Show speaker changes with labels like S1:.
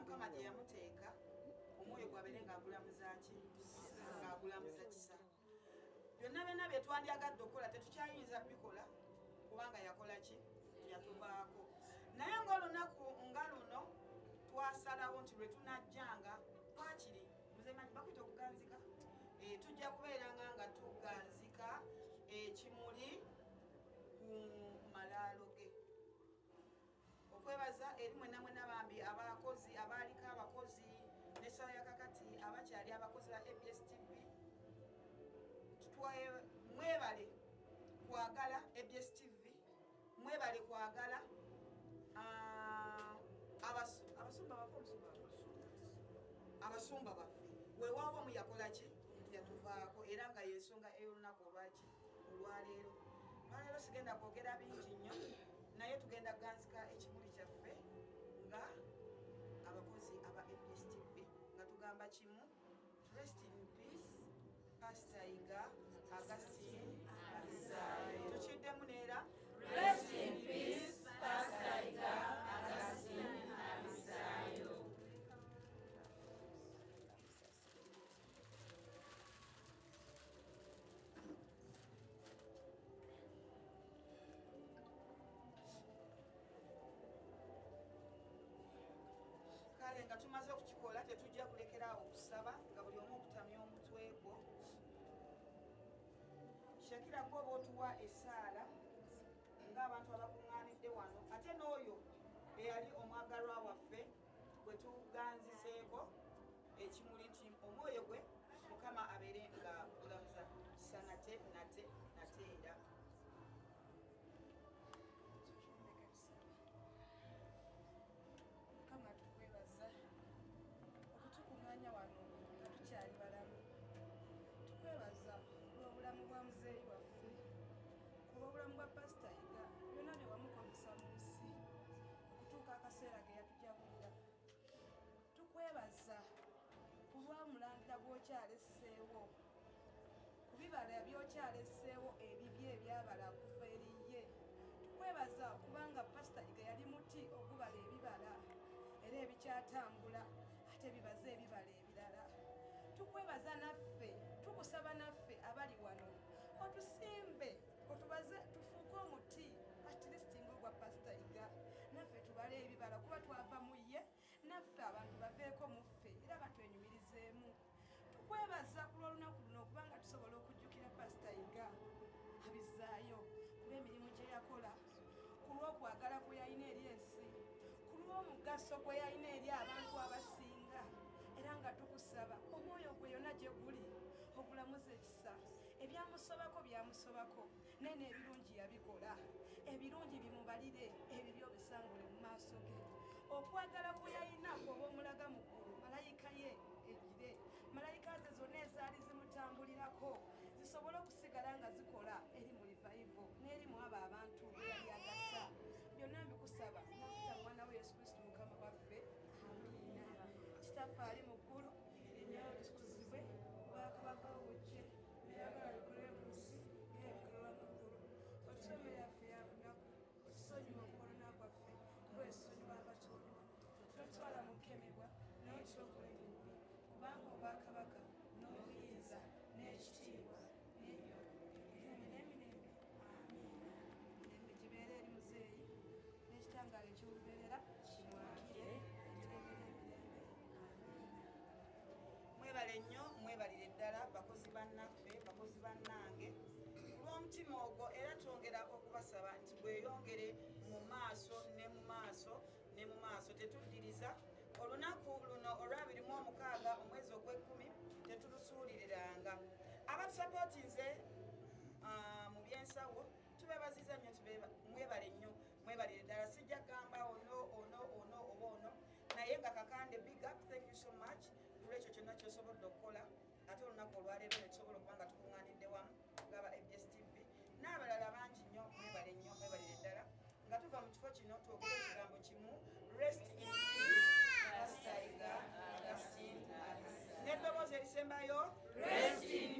S1: Mukama gye yamuteeka omwoyo gwabere ng'agulamuza ki ng'agulamuza kisa. Byonna byonna bye twandyagadde okukola tetukyayinza bikola kubanga yakola ki yatuvaako. Naye ng'olunaku nga luno twasalawo nti lwe tunajjanga twakiri muzemanyi bakwita okuganzika tujja kubeeranga nga tuganzika ekimuli ku malaalo ge. Okwebaza eri mwenna mwenna bambi abakozi abaaliko abakozi n'essala ya kakati abakyali abakozi ba ABS TV mwebale kwagala ABS TV, mwebale kwagala abasumba baffe weewaawo mu yakola ki yatuvaako era nga yensonga ey'olunaku olwaki olwaleero. Olwaleero sigenda kwogera bingi nnyo naye tugenda kuganzika ekimuli kyaffe nga abakozi aba ABS TV nga tugamba kimu rest in peace Pastor Iga Augustine Abisayo. Tukiddemu neera
S2: rest in peace Pastor Iga Augustine Abisayo.
S1: Kale nga tumaze okukikola tetujja kulekerawo okusaba nga buli omu okutamya omutwe gwo. Shakira gwe oba otuwa essaala ng'abantu abakuŋŋaanidde wano ate n'oyo eyali omwagalwa waffe gwe tuganziseeko ekimuli nti omwoyo gwe Mukama abeere nga gulamuza kisa nate era.
S3: Mukama tukwebaza okutukuŋŋaanya wano nga tukyali balamu. Tukwebaza olw'obulamu bwa muzeeyi waffe, ku lw'obulamu bwa Pastor Iga, byonna bye wamukozesa mu nsi okutuuka akaseera ge yatujabulira. Tukwebaza ku lwamulandira gw'okyaleseewo, ku bibala by'okyaleseewo ebibye ebyabala okuva eri ye. Tukwebaza kubanga Pastor Iga yali muti ogubala ebibala era ebikyatambula ate bibaze ebibala ebirala. Tukwebaza naffe, tukusaba naffe abali wano otusimbe otubaze tufuuke omuti at least ng'ogwa Pastor Iga, naffe tubale ebibala kuba twava mu ye, naffe abantu baveeko mu ffe era batwenyumirizeemu. Tukwebaza ku lw'olunaku luno kubanga tusobola okujjukira Pastor Iga Abizaayo ku lw'emirimu gye yakola, ku lw'okwagala kwe yalina eri ensi, ku lw'omugaso gwe yalina eri abantu abasinga. Era nga tukusaba omwoyo gwe yonna gye guli ogulamuza ekisa. Ebyamusobako byamusobako naye n'ebirungi yabikola. Ebirungi bimubalire, ebibi obisangule mu maaso ge. Okwagala kwe yalina kwoba omulaga mu ggulu malayika ye egire, malayika ze zonna ezaali zimutambulirako zisobole okusigala nga zikola eri mu revival n'eri mu abo abantu be yali agasa. Byonna mbikusaba nakuta mwana we Yesu Kristo Mukama waffe. Amiina. Kitaffe ali mu ggulu, erinnya lyo litukuzibwe, obwakabaka bwo bujje, ebyagala bikolere mu nsi ng'ebikolwa mu ggulu. Otuwe emmere yaffe ya lunaku, otusonyiwe okwolona kwaffe ng'osonyiwa abatoolwa. Totwala mu kukemebwa naye tulokola ebibi, kubanga obwakabaka n'obuyinza n'ekitiibwa n'ebyo emirembe n'emirembe. Amiina. Emirembe gibeere eri muzeeyi n'ekitangaala eky'olubeerera kimwakire emirembe n'emirembe.
S1: Mwebale nnyo, mwebalire ddala bakozi bannaffe, bakozi bannange olw'omutima ogwo, era twongera okubasaba nti bweyongere mu maaso ne mu maaso ne mu maaso. Tetuddiriza olunaku luno olwa 26 omwezi ogw'Ekkumi tetulusuuliriranga. Abatusapootinze mu byensawo tubeebaziza nnyo, mwebale nnyo, mwebalire ddala. Sijja kugamba ono oba ono naye nga kakande big up, thank you so much kulwekyo kyonna kyosobodde okukola ate olunaku olwaleero ne tusobola okuba nga tukuŋŋaanidde wamu ng'aba ABS TV n'abalala bangi nnyo. Mwebale nnyo, mwebalire ddala. Nga tuva mu kifo kino twogere ekigambo kimu, rest in peace Pastor Iga Augustine Abisayo. N'eddoboozi erisembayo,
S2: rest in